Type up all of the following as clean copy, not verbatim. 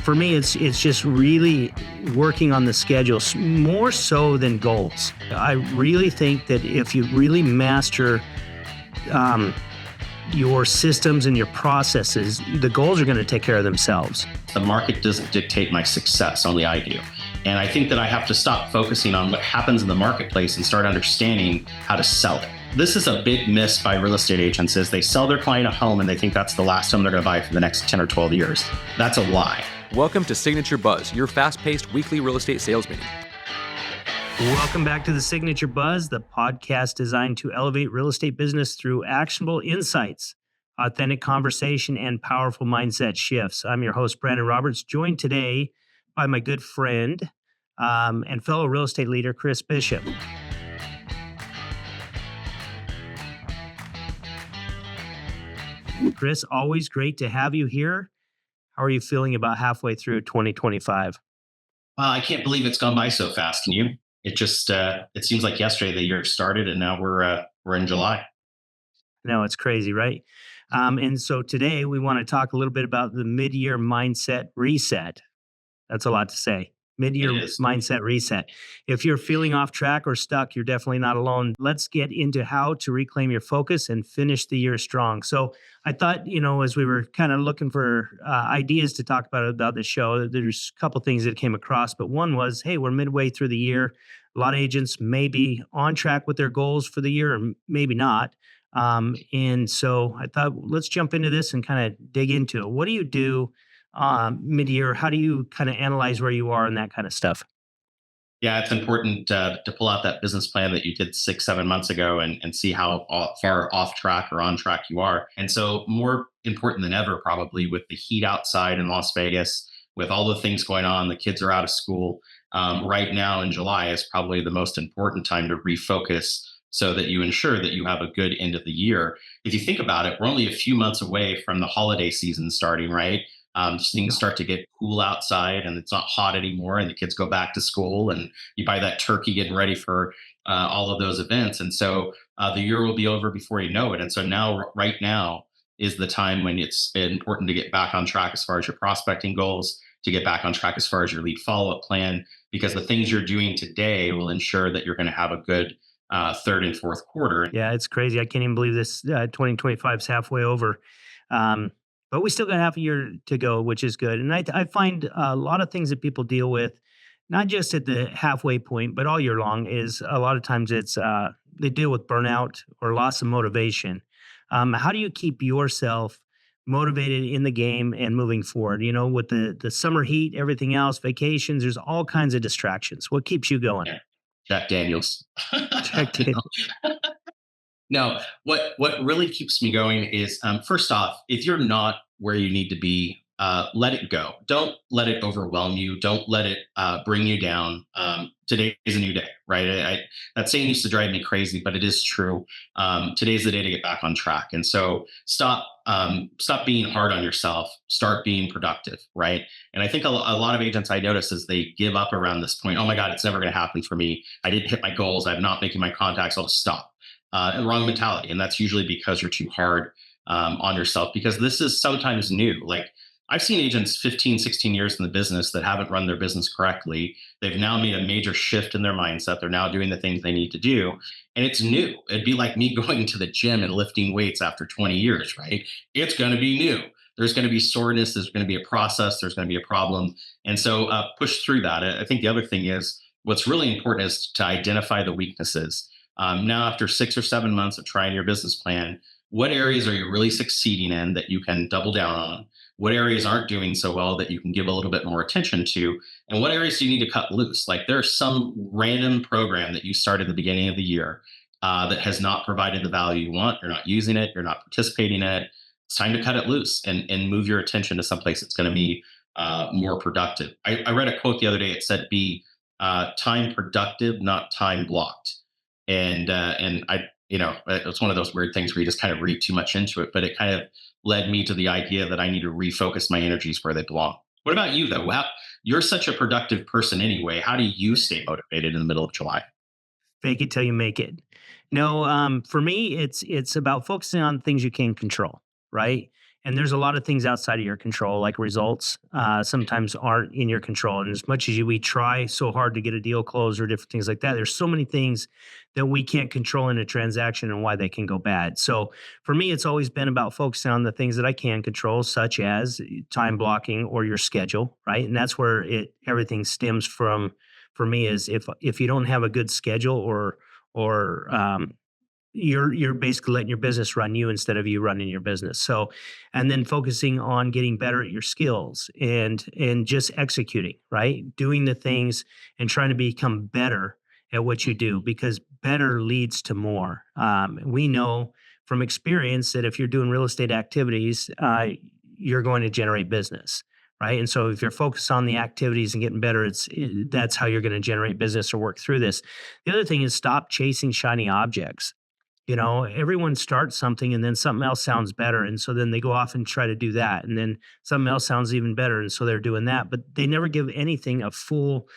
For me, it's just really working on the schedule more so than goals. I really think that if you really master your systems and your processes, the goals are going to take care of themselves. The market doesn't dictate my success, only I do. And I think that I have to stop focusing on what happens in the marketplace and start understanding how to sell it. This is a big miss by real estate agents is they sell their client a home and they think that's the last home they're going to buy for the next 10 or 12 years. That's a lie. Welcome to Signature Buzz, your fast-paced weekly real estate sales meeting. Welcome back to the Signature Buzz, the podcast designed to elevate real estate business through actionable insights, authentic conversation, and powerful mindset shifts. I'm your host, Brandon Roberts, joined today by my good friend and fellow real estate leader, Chris Bishop. Chris, always great to have you here. How are you feeling about halfway through 2025? Well, I can't believe it's gone by so fast. Can you? It just it seems like yesterday the year started, and now we're in July. No, it's crazy, right? And so today we want to talk a little bit about the mid-year mindset reset. That's a lot to say. Mid-year mindset reset. If you're feeling off track or stuck, you're definitely not alone. Let's get into how to reclaim your focus and finish the year strong. So I thought, as we were kind of looking for ideas to talk about the show, there's a couple things that came across, but one was, hey, we're midway through the year. A lot of agents may be on track with their goals for the year or maybe not. And so I thought, let's jump into this and kind of dig into it. What do you do mid-year? How do you kind of analyze where you are and that kind of stuff? Yeah, it's important to pull out that business plan that you did 6-7 months ago and see how far off track or on track you are. And so more important than ever, probably with the heat outside in Las Vegas, with all the things going on, the kids are out of school. Right now in July is probably the most important time to refocus so that you ensure that you have a good end of the year. If you think about it, we're only a few months away from the holiday season starting, right? Things start to get cool outside and it's not hot anymore and the kids go back to school and you buy that turkey getting ready for all of those events. And so the year will be over before you know it. And so right now is the time when it's important to get back on track as far as your prospecting goals, to get back on track as far as your lead follow-up plan, because the things you're doing today will ensure that you're going to have a good third and fourth quarter. Yeah, it's crazy. I can't even believe this 2025 is halfway over. But we still got half a year to go, which is good. And I find a lot of things that people deal with, not just at the halfway point, but all year long, is a lot of times it's they deal with burnout or loss of motivation. How do you keep yourself motivated in the game and moving forward? With the summer heat, everything else, vacations, there's all kinds of distractions. What keeps you going? Yeah. Jack Daniels. Jack Daniels. No, what really keeps me going is, first off, if you're not where you need to be, let it go. Don't let it overwhelm you. Don't let it bring you down. Today is a new day, right? That saying used to drive me crazy, but it is true. Today's the day to get back on track. And so stop being hard on yourself. Start being productive, right? And I think a lot of agents I notice is they give up around this point. Oh my God, it's never going to happen for me. I didn't hit my goals. I'm not making my contacts. I'll just stop. And wrong mentality. And that's usually because you're too hard on yourself, because this is sometimes new. Like I've seen agents 15, 16 years in the business that haven't run their business correctly. They've now made a major shift in their mindset. They're now doing the things they need to do. And it's new. It'd be like me going to the gym and lifting weights after 20 years, right? It's going to be new. There's going to be soreness. There's going to be a process. There's going to be a problem. And so push through that. I think the other thing is what's really important is to identify the weaknesses. Now, after 6 or 7 months of trying your business plan, what areas are you really succeeding in that you can double down on? What areas aren't doing so well that you can give a little bit more attention to? And what areas do you need to cut loose? Like there's some random program that you started at the beginning of the year that has not provided the value you want. You're not using it. You're not participating in it. It's time to cut it loose and move your attention to someplace that's going to be more productive. I read a quote the other day. It said, be time productive, not time blocked. And it's one of those weird things where you just kind of read too much into it, but it kind of led me to the idea that I need to refocus my energies where they belong. What about you though? You're such a productive person anyway. How do you stay motivated in the middle of July? Fake it till you make it. No, for me, it's about focusing on things you can control, right? And there's a lot of things outside of your control, like results, sometimes aren't in your control. And as much as we try so hard to get a deal closed or different things like that, there's so many things that we can't control in a transaction and why they can go bad. So for me, it's always been about focusing on the things that I can control, such as time blocking or your schedule, right? And that's where everything stems from. For me, is if you don't have a good schedule or you're basically letting your business run you instead of you running your business. So, and then focusing on getting better at your skills and just executing, right? Doing the things and trying to become better at what you do, because better leads to more. We know from experience that if you're doing real estate activities, you're going to generate business. Right. And so if you're focused on the activities and getting better, that's how you're going to generate business or work through this. The other thing is stop chasing shiny objects. Everyone starts something and then something else sounds better. And so then they go off and try to do that. And then something else sounds even better. And so they're doing that. But they never give anything a full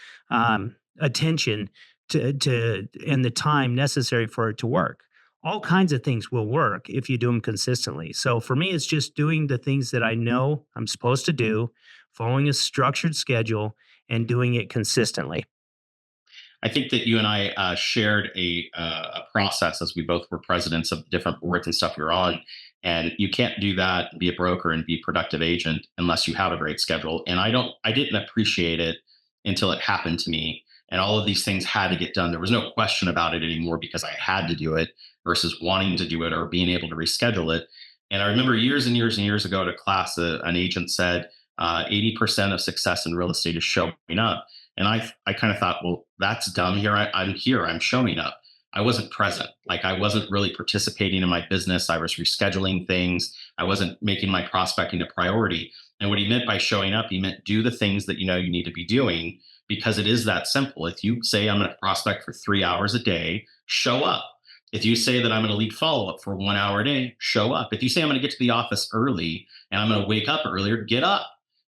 attention to and the time necessary for it to work. All kinds of things will work if you do them consistently. So for me, it's just doing the things that I know I'm supposed to do, following a structured schedule, and doing it consistently. I think that you and I shared a process as we both were presidents of different boards and stuff we were on. And you can't do that, be a broker and be a productive agent unless you have a great schedule. And I didn't appreciate it until it happened to me. And all of these things had to get done. There was no question about it anymore because I had to do it versus wanting to do it or being able to reschedule it. And I remember years and years and years ago at a class, an agent said 80% of success in real estate is showing up. And I kind of thought, well, that's dumb. I'm here. I'm showing up. I wasn't present. Like I wasn't really participating in my business. I was rescheduling things. I wasn't making my prospecting a priority. And what he meant by showing up, he meant do the things that you know you need to be doing because it is that simple. If you say I'm going to prospect for 3 hours a day, show up. If you say that I'm going to lead follow up for 1 hour a day, show up. If you say I'm going to get to the office early and I'm going to wake up earlier, get up.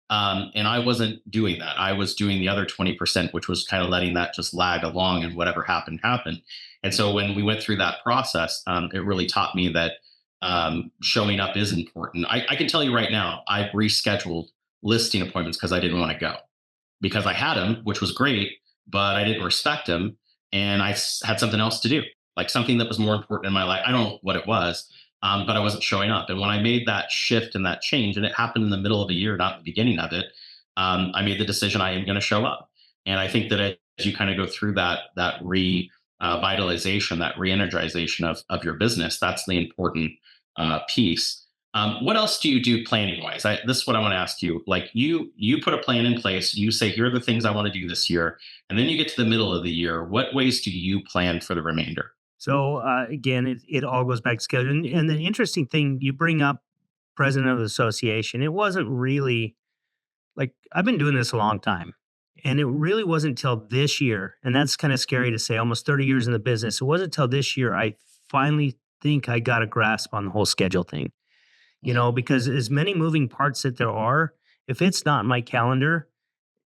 And I wasn't doing that. I was doing the other 20%, which was kind of letting that just lag along and whatever happened, happened. And so when we went through that process, it really taught me that showing up is important. I can tell you right now, I've rescheduled listing appointments because I didn't want to go because I had them, which was great, but I didn't respect them. And had something else to do, like something that was more important in my life. I don't know what it was, but I wasn't showing up. And when I made that shift and that change, and it happened in the middle of the year, not the beginning of it, I made the decision I am going to show up. And I think that as you kind of go through that revitalization, that re-energization of your business, that's the important piece. What else do you do planning wise? This is what I want to ask you. Like you put a plan in place. You say, here are the things I want to do this year. And then you get to the middle of the year. What ways do you plan for the remainder? So again, it all goes back to schedule. And the interesting thing, you bring up president of the association. It wasn't really like I've been doing this a long time. And it really wasn't till this year, and that's kind of scary to say, almost 30 years in the business. It wasn't until this year I finally think I got a grasp on the whole schedule thing. Because as many moving parts that there are, if it's not in my calendar,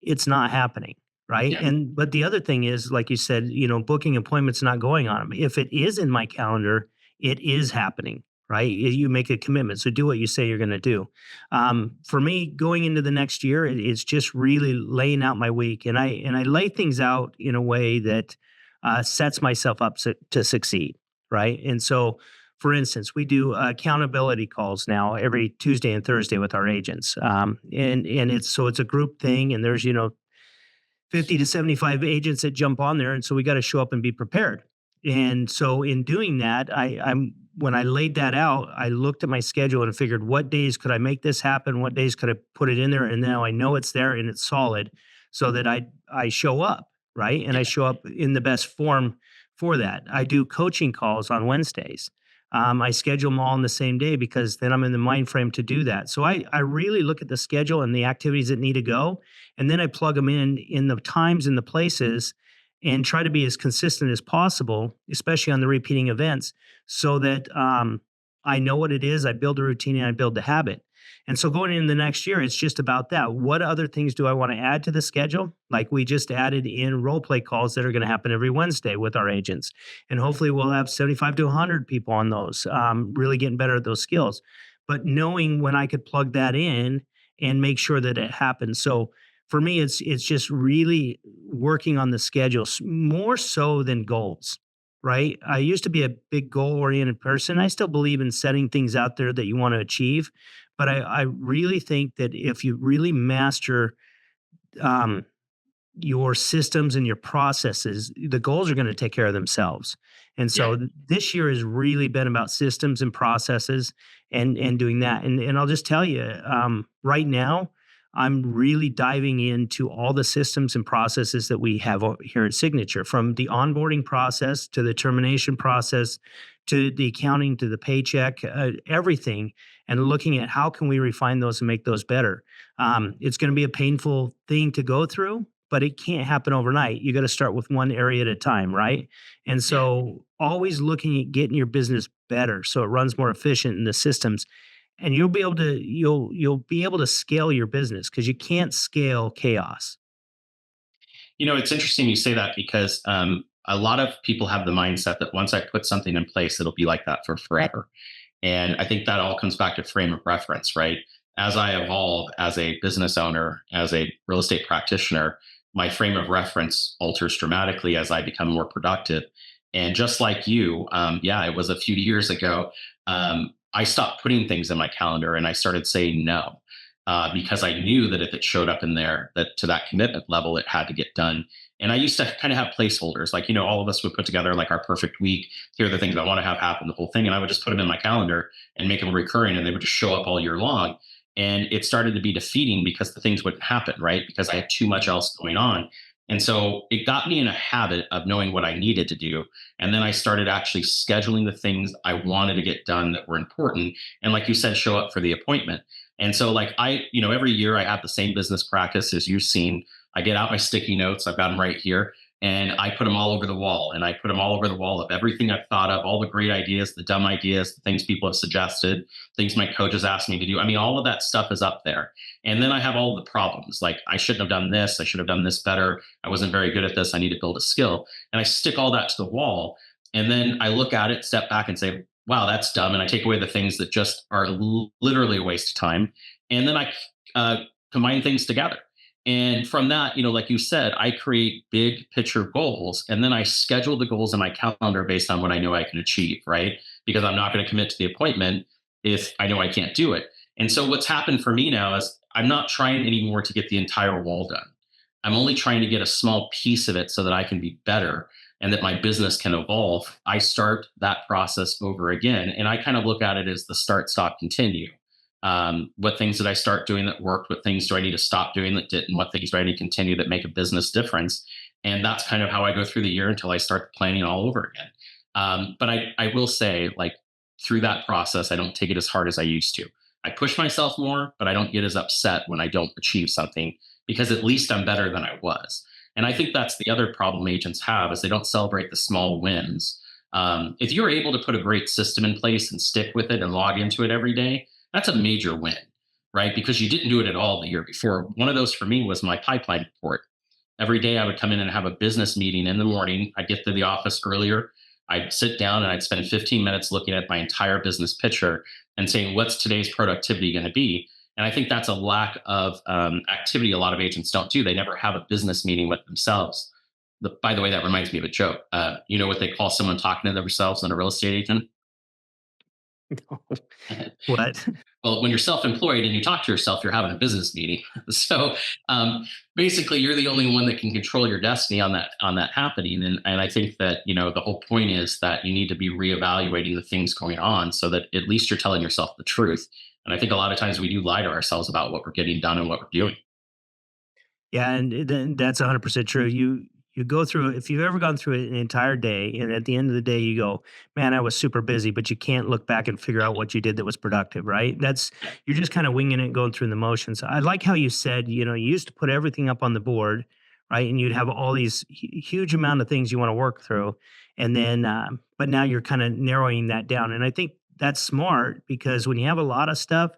it's not happening. Right. Yeah. But the other thing is, like you said, booking appointments, not going on them. If it is in my calendar, it is happening. Right. You make a commitment. So do what you say you're going to do. For me, going into the next year, it's just really laying out my week. And I lay things out in a way that sets myself up to succeed. Right. And so, for instance, we do accountability calls now every Tuesday and Thursday with our agents. And it's a group thing. And there's, 50 to 75 agents that jump on there. And so we got to show up and be prepared. And so in doing that, when I laid that out, I looked at my schedule and figured what days could I make this happen? What days could I put it in there? And now I know it's there and it's solid so that I show up, right? And I show up in the best form for that. I do coaching calls on Wednesdays. I schedule them all on the same day because then I'm in the mind frame to do that. So I really look at the schedule and the activities that need to go, and then I plug them in the times and the places and try to be as consistent as possible, especially on the repeating events, so that I know what it is. I build a routine and I build the habit. And so going into the next year, it's just about that. What other things do I want to add to the schedule? Like we just added in role play calls that are going to happen every Wednesday with our agents. And hopefully we'll have 75 to 100 people on those, really getting better at those skills. but knowing when I could plug that in and make sure that it happens. So for me, it's just really working on the schedule more so than goals. Right. I used to be a big goal oriented person. I still believe in setting things out there that you want to achieve. But I really think that if you really master um, your systems and your processes, the goals are going to take care of themselves. And Yeah. so this year has really been about systems and processes and doing that. And I'll just tell you, right now, I'm really diving into all the systems and processes that we have here at Signature, from the onboarding process to the termination process to the accounting to the paycheck, everything, and looking at how can we refine those and make those better. It's going to be a painful thing to go through, but it can't happen overnight. You got to start with one area at a time, right? And Yeah. so always looking at getting your business better so it runs more efficient in the systems, and you'll be able to scale your business because you can't scale chaos. It's interesting you say that because a lot of people have the mindset that once I put something in place, it'll be like that for forever. And I think that all comes back to frame of reference, right? As I evolve as a business owner, as a real estate practitioner, my frame of reference alters dramatically as I become more productive. And just like you, yeah, it was a few years ago. I stopped putting things in my calendar and I started saying no, because I knew that if it showed up in there, that to that commitment level, it had to get done. And I used to kind of have placeholders, like, all of us would put together like our perfect week. Here are the things I want to have happen, the whole thing. And I would just put them in my calendar and make them recurring, and they would just show up all year long. And it started to be defeating because the things wouldn't happen, right? Because I had too much else going on. And so it got me in a habit of knowing what I needed to do. And then I started actually scheduling the things I wanted to get done that were important. And like you said, show up for the appointment. And so, like, every year I have the same business practice as you've seen. I get out my sticky notes. I've got them right here, and I put them all over the wall. And I put them all over the wall of everything I've thought of, all the great ideas, the dumb ideas, the things people have suggested, things my coaches asked me to do. I mean, all of that stuff is up there. And then I have all the problems. Like, I shouldn't have done this. I should have done this better. I wasn't very good at this. I need to build a skill. And I stick all that to the wall. And then I look at it, step back, and say, wow, that's dumb. And I take away the things that just are literally a waste of time. And then I combine things together. And from that, like you said, I create big picture goals, and then I schedule the goals in my calendar based on what I know I can achieve, right? Because I'm not going to commit to the appointment if I know I can't do it. And so what's happened for me now is I'm not trying anymore to get the entire wall done. I'm only trying to get a small piece of it so that I can be better and that my business can evolve. I start that process over again. And I kind of look at it as the start, stop, continue. What things did I start doing that worked? What things do I need to stop doing that didn't? What things do I need to continue that make a business difference? And that's kind of how I go through the year until I start planning all over again. But I will say, like, through that process, I don't take it as hard as I used to. I push myself more, but I don't get as upset when I don't achieve something, because at least I'm better than I was. And I think that's the other problem agents have, is they don't celebrate the small wins. If you're able to put a great system in place and stick with it and log into it every day, that's a major win, right? Because you didn't do it at all the year before. One of those for me was my pipeline report. Every day I would come in and have a business meeting in the morning. I'd get to the office earlier. I'd sit down and I'd spend 15 minutes looking at my entire business picture and saying, what's today's productivity going to be? And I think that's a lack of activity a lot of agents don't do. They never have a business meeting with themselves. By the way, that reminds me of a joke. You know what they call someone talking to themselves in a real estate agent? What? Well, when you're self-employed and you talk to yourself, you're having a business meeting. So basically, you're the only one that can control your destiny on that happening. And I think that the whole point is that you need to be reevaluating the things going on so that at least you're telling yourself the truth. And I think a lot of times we do lie to ourselves about what we're getting done and what we're doing. Yeah, and then that's 100% true. You go through, if you've ever gone through an entire day, and at the end of the day you go, "Man, I was super busy," but you can't look back and figure out what you did that was productive, right? That's You're just kind of winging it, going through the motions. I like how you said, you used to put everything up on the board, right? And you'd have all these huge amount of things you want to work through, and then, but now you're kind of narrowing that down. And I think that's smart because when you have a lot of stuff,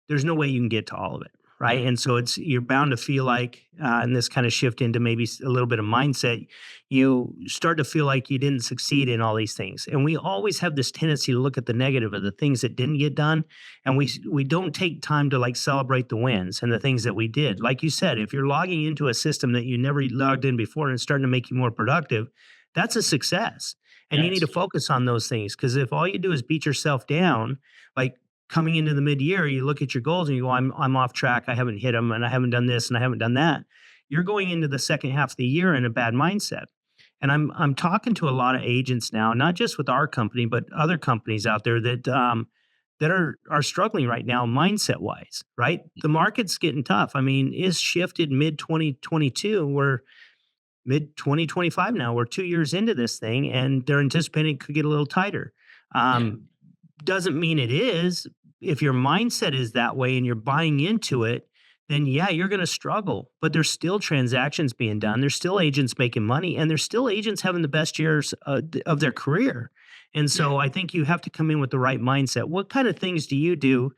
there's no way you can get to all of it. right? And so you're bound to feel like, and this kind of shift into maybe a little bit of mindset, you start to feel like you didn't succeed in all these things. And we always have this tendency to look at the negative of the things that didn't get done, and we don't take time to like celebrate the wins and the things that we did. Like you said, if you're logging into a system that you never logged in before and it's starting to make you more productive, that's a success. And you need to Yes. focus on those things, because if all you do is beat yourself down, like coming into the mid-year, you look at your goals and you go, I'm off track. I haven't hit them, and I haven't done this, and I haven't done that. You're going into the second half of the year in a bad mindset. And I'm talking to a lot of agents now, not just with our company, but other companies out there that are struggling right now, mindset wise. Right, the market's getting tough. I mean, it's shifted mid 2022. We're mid 2025 now. We're 2 years into this thing, and they're anticipating it could get a little tighter. Yeah. Um, doesn't mean it is. If your mindset is that way and you're buying into it, then yeah, you're going to struggle. But there's still transactions being done. There's still agents making money, and there's still agents having the best years of their career. And Yeah. so I think you have to come in with the right mindset. What kind of things do you do,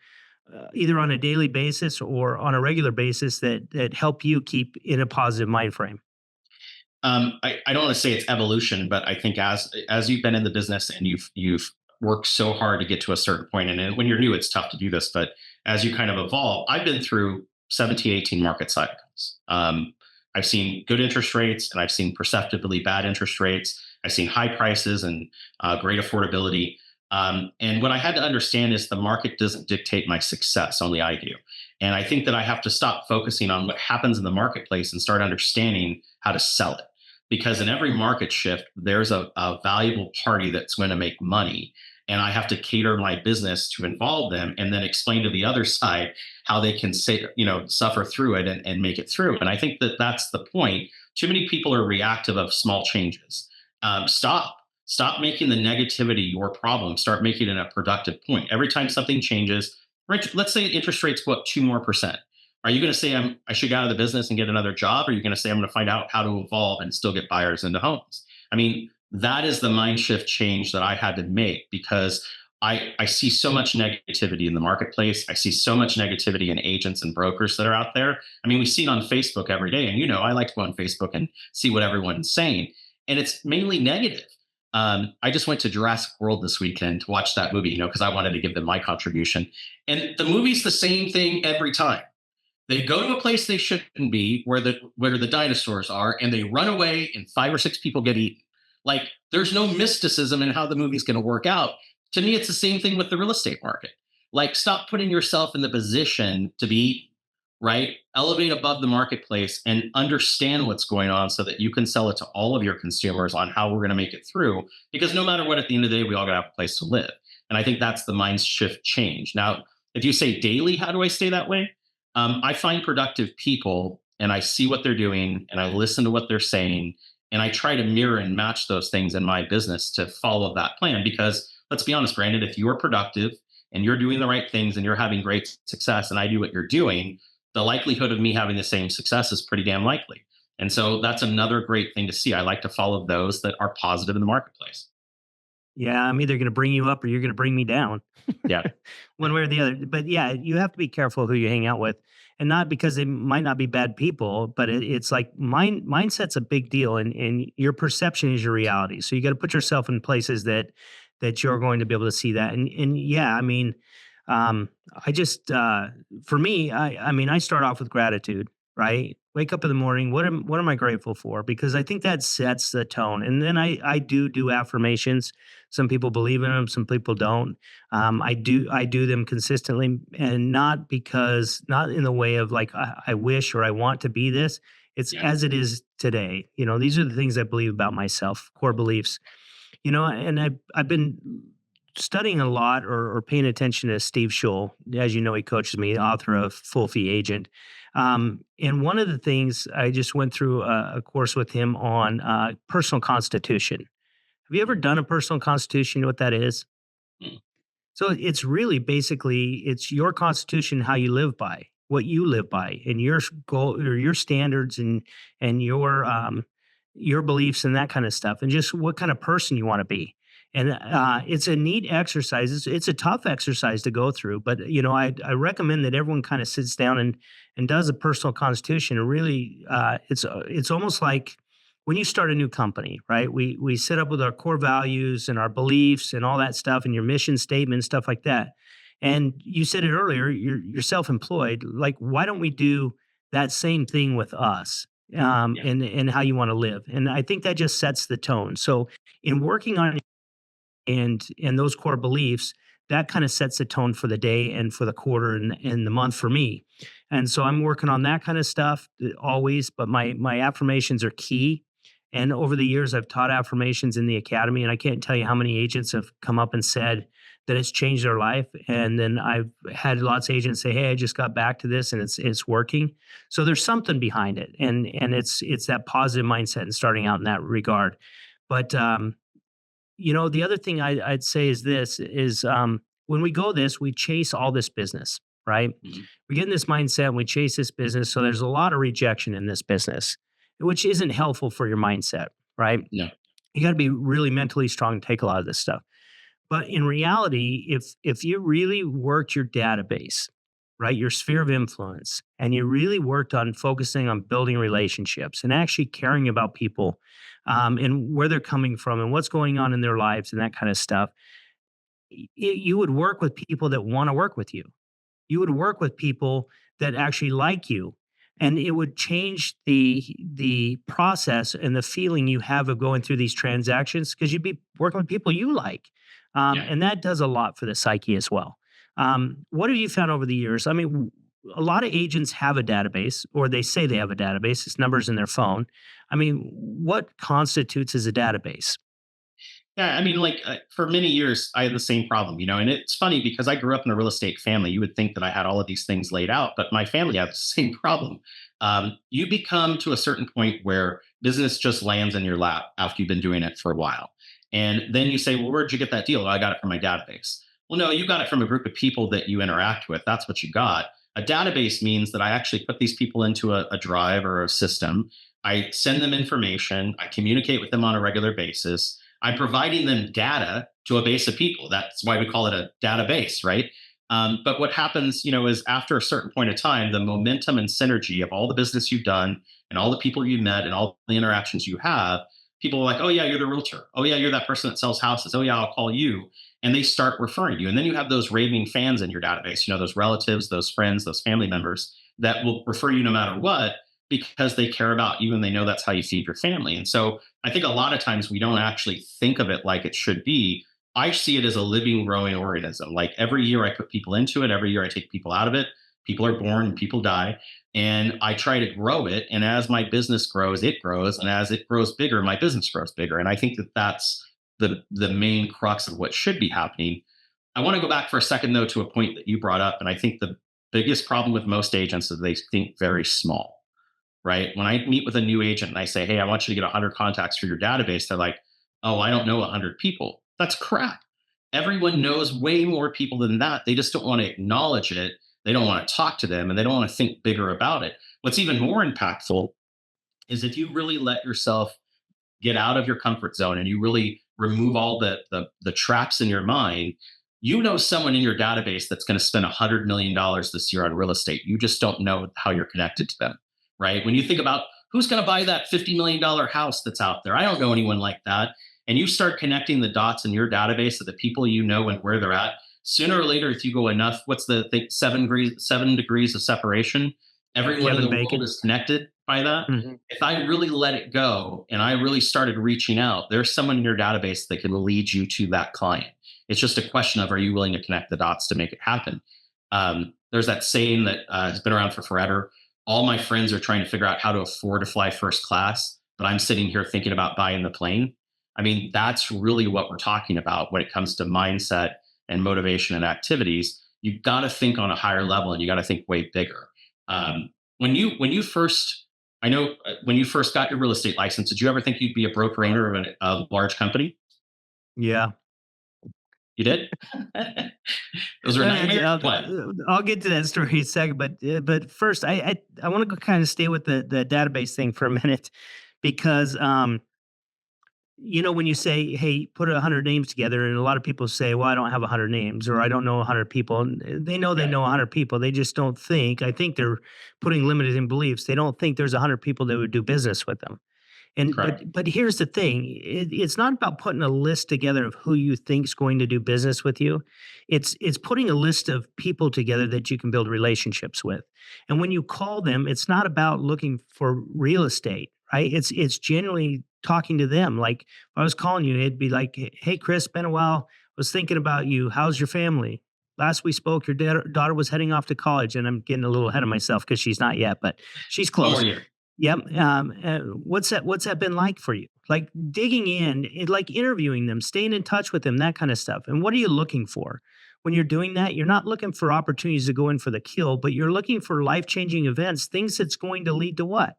either on a daily basis or on a regular basis, that help you keep in a positive mind frame? I don't want to say it's evolution, but I think as you've been in the business and you've worked so hard to get to a certain point, and when you're new, it's tough to do this, but as you kind of evolve, I've been through 17, 18 market cycles. I've seen good interest rates, and I've seen perceptibly bad interest rates. I've seen high prices and great affordability. And what I had to understand is the market doesn't dictate my success, only I do. And I think that I have to stop focusing on what happens in the marketplace and start understanding how to sell it. Because in every market shift, there's a valuable party that's going to make money. And I have to cater my business to involve them and then explain to the other side how they can say, suffer through it and make it through. And I think that that's the point. Too many people are reactive of small changes. Stop making the negativity your problem. Start making it a productive point. Every time something changes, right? Let's say interest rates go up 2% more. Are you going to say I should get out of the business and get another job? Or are you going to say I'm going to find out how to evolve and still get buyers into homes? I mean, that is the mind shift change that I had to make, because I see so much negativity in the marketplace. I see so much negativity in agents and brokers that are out there. I mean, we see it on Facebook every day. And, I like to go on Facebook and see what everyone's saying. And it's mainly negative. I just went to Jurassic World this weekend to watch that movie, because I wanted to give them my contribution. And the movie's the same thing every time. They go to a place they shouldn't be, where the dinosaurs are, and they run away, and 5 or 6 people get eaten. Like, there's no mysticism in how the movie's going to work out. To me, it's the same thing with the real estate market. Like, stop putting yourself in the position to be eaten, right? Elevate above the marketplace and understand what's going on so that you can sell it to all of your consumers on how we're going to make it through. Because no matter what, at the end of the day, we all got to have a place to live. And I think that's the mind shift change. Now, if you say daily, how do I stay that way? I find productive people, and I see what they're doing, and I listen to what they're saying, and I try to mirror and match those things in my business to follow that plan. Because let's be honest, Brandon, if you're productive and you're doing the right things and you're having great success, and I do what you're doing, the likelihood of me having the same success is pretty damn likely. And so that's another great thing to see. I like to follow those that are positive in the marketplace. Yeah, I'm either going to bring you up or you're going to bring me down. Yeah. One way or the other. But yeah, you have to be careful who you hang out with, and not because they might not be bad people, but it's like mindset's a big deal, and your perception is your reality. So you got to put yourself in places that you're going to be able to see that. And yeah, I mean, I just for me, I mean, I start off with gratitude, right? Wake up in the morning. What am I grateful for? Because I think that sets the tone. And then I do affirmations. Some people believe in them, some people don't. I do them consistently, and not in the way of like I wish or I want to be this. It's Yeah. as it is today. These are the things I believe about myself, core beliefs. And I've been studying a lot, or paying attention to Steve Schul. As you know, he coaches me, author of Full Fee Agent. And one of the things, I just went through a course with him on personal constitution. Have you ever done a personal constitution? You know what that is? Mm. So it's really basically, it's your constitution, how you live by, what you live by, and your goal or your standards, and your beliefs and that kind of stuff, and just what kind of person you want to be. And it's a neat exercise. It's a tough exercise to go through, but I recommend that everyone kind of sits down and does a personal constitution. And really, it's almost like when you start a new company, right? We set up with our core values and our beliefs and all that stuff, and your mission statement, stuff like that. And you said it earlier, you're self-employed. Like, why don't we do that same thing with us? Yeah. And how you want to live. And I think that just sets the tone. So in working on and those core beliefs, that kind of sets the tone for the day and for the quarter and the month for me. And so I'm working on that kind of stuff always, but my affirmations are key. And over the years, I've taught affirmations in the academy, and I can't tell you how many agents have come up and said that it's changed their life. And then I've had lots of agents say, "Hey, I just got back to this, and it's working." So there's something behind it, and it's that positive mindset and starting out in that regard. But the other thing I'd say is this is when we go this, we chase all this business, right? Mhm. We get in this mindset and we chase this business. So there's a lot of rejection in this business, which isn't helpful for your mindset, right? No. You got to be really mentally strong to take a lot of this stuff. But in reality, if you really worked your database, right, your sphere of influence, and you really worked on focusing on building relationships and actually caring about people and where they're coming from and what's going on in their lives and that kind of stuff, you would work with people that want to work with you. You would work with people that actually like you, and it would change the process and the feeling you have of going through these transactions because you'd be working with people you like, Yeah. and that does a lot for the psyche as well. What have you found over the years? I mean, a lot of agents have a database, or they say they have a database. It's numbers in their phone. I mean, what constitutes as a database? Yeah, I mean, like for many years, I had the same problem, and it's funny because I grew up in a real estate family. You would think that I had all of these things laid out, but my family had the same problem. You become to a certain point where business just lands in your lap after you've been doing it for a while. And then you say, well, where'd you get that deal? "Oh, I got it from my database." Well, no, you got it from a group of people that you interact with. That's what you got. A database means that I actually put these people into a drive or a system. I send them information. I communicate with them on a regular basis. I'm providing them data to a base of people. That's why we call it a database, right? But what happens, is after a certain point of time, the momentum and synergy of all the business you've done and all the people you met and all the interactions you have, people are like, "Oh yeah, you're the realtor. Oh yeah, you're that person that sells houses. Oh yeah, I'll call you." And they start referring you. And then you have those raving fans in your database, those relatives, those friends, those family members that will refer you no matter what because they care about you and they know that's how you feed your family. And so I think a lot of times we don't actually think of it like it should be. I see it as a living, growing organism. Like every year I put people into it, every year I take people out of it. People are born and people die. And I try to grow it. And as my business grows, it grows. And as it grows bigger, my business grows bigger. And I think that that's the main crux of what should be happening. I want to go back for a second, though, to a point that you brought up. And I think the biggest problem with most agents is they think very small, right? When I meet with a new agent and I say, "Hey, I want you to get 100 contacts for your database," they're like, "Oh, I don't know 100 people." That's crap. Everyone knows way more people than that. They just don't want to acknowledge it. They don't want to talk to them and they don't want to think bigger about it. What's even more impactful is if you really let yourself get out of your comfort zone and you really remove all the traps in your mind, someone in your database that's going to spend $100 million this year on real estate. You just don't know how you're connected to them, right? When you think about who's going to buy that $50 million house that's out there, I don't know anyone like that. And you start connecting the dots in your database of the people you know and where they're at. Sooner or later, if you go enough, what's the thing, 7 degrees of separation? Everyone in Kevin the world Bacon. is connected by that. Mhm. If I really let it go and I really started reaching out, there's someone in your database that can lead you to that client. It's just a question of, are you willing to connect the dots to make it happen? There's that saying that has been around for forever. All my friends are trying to figure out how to afford to fly first class, but I'm sitting here thinking about buying the plane. I mean, that's really what we're talking about when it comes to mindset and motivation and activities. You've got to think on a higher level and you got to think way bigger. When you first, I know when you first got your real estate license, did you ever think you'd be a broker owner of a large company? Yeah. You did? Those were nightmares. What? I'll get to that story in a second, but first, I want to kind of stay with the database thing for a minute because when you say, "Hey, put 100 names together," and a lot of people say, "Well, I don't have 100 names," or "I don't know 100 people." And they Right. know 100 people. They just don't think. I think they're putting limiting beliefs. They don't think there's 100 people that would do business with them. And Correct. but here's the thing, it's not about putting a list together of who you think's going to do business with you. It's putting a list of people together that you can build relationships with. And when you call them, it's not about looking for real estate, right? It's generally talking to them. Like if I was calling you, it'd be like, "Hey, Chris, been a while. Was thinking about you. How's your family? Last we spoke, your daughter was heading off to college," and I'm getting a little ahead of myself because she's not yet, but she's One more close. year. Yep. What's that been like for you? Like digging in, like interviewing them, staying in touch with them, that kind of stuff. And what are you looking for? When you're doing that, you're not looking for opportunities to go in for the kill, but you're looking for life-changing events, things that's going to lead to what?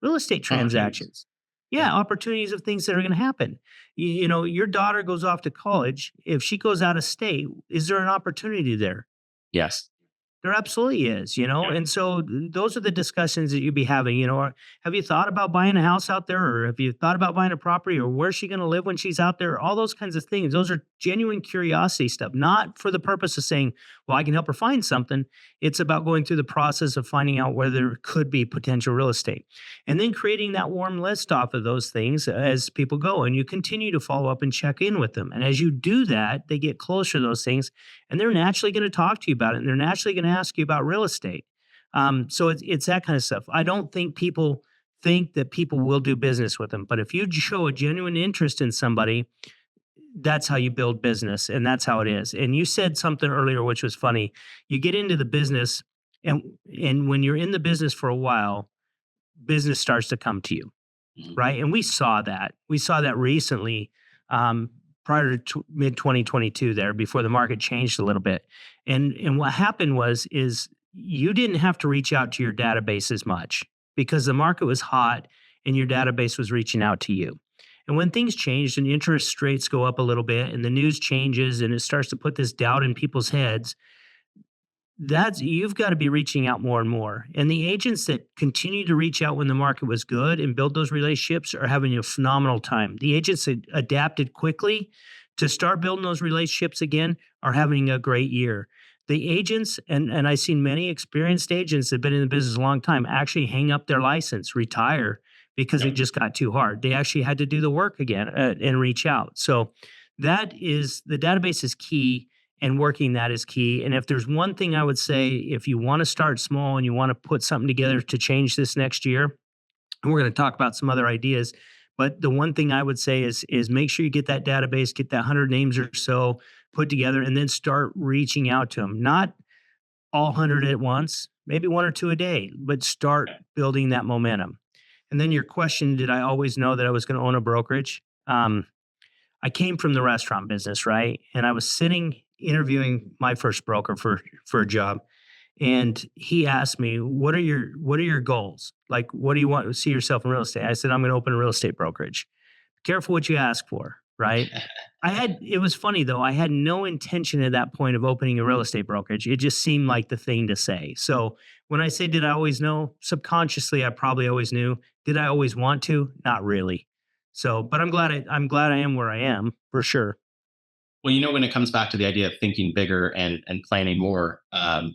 Real estate Opportunities. transactions. Yeah. Yeah, opportunities of things that are going to happen. Your daughter goes off to college. If she goes out of state, is there an opportunity there? Yes. There absolutely is. Yeah. And so those are the discussions that you'd be having. Or have you thought about buying a house out there, or have you thought about buying a property, or where's she going to live when she's out there? All those kinds of things. Those are genuine curiosity stuff, not for the purpose of saying, well, I can help her find something. It's about going through the process of finding out where there could be potential real estate and then creating that warm list off of those things as people go. And you continue to follow up and check in with them. And as you do that, they get closer to those things and they're naturally going to talk to you about it, and they're naturally going to ask you about real estate. So it's that kind of stuff. I don't think people think that people will do business with them, but if you show a genuine interest in somebody, that's how you build business, and that's how it is. And you said something earlier which was funny. You get into the business, and and when you're in the business for a while, business starts to come to you, Mhm. right? And we saw that. We saw that recently, um, prior to mid 2022 there before the market changed a little bit. And what happened is you didn't have to reach out to your database as much because the market was hot and your database was reaching out to you. And when things changed and interest rates go up a little bit and the news changes and it starts to put this doubt in people's heads, that's you've got to be reaching out more and more. And the agents that continue to reach out when the market was good and build those relationships are having a phenomenal time. The agents that adapted quickly to start building those relationships again are having a great year. The agents, and I've seen many experienced agents that have been in the business a long time actually hang up their license, retire because it Yep. just got too hard. They actually had to do the work again and reach out. So that is the database is key and working that is key. And if there's one thing I would say, if you want to start small and you want to put something together to change this next year, and we're going to talk about some other ideas, but the one thing I would say is make sure you get that database, get that 100 names or so put together, and then start reaching out to them. Not all 100 at once, maybe one or two a day, but start building that momentum. And then your question, did I always know that I was going to own a brokerage? I came from the restaurant business, right? And I was sitting interviewing my first broker for a job, and he asked me, "What are your goals? Like, what do you want to see yourself in real estate?" I said, "I'm going to open a real estate brokerage." Careful what you ask for, right? It was funny though. I had no intention at that point of opening a real estate brokerage. It just seemed like the thing to say. So when I say, did I always know? Subconsciously, I probably always knew. Did I always want to? Not really. So, but I'm glad I am where I am for sure. Well, when it comes back to the idea of thinking bigger and planning more,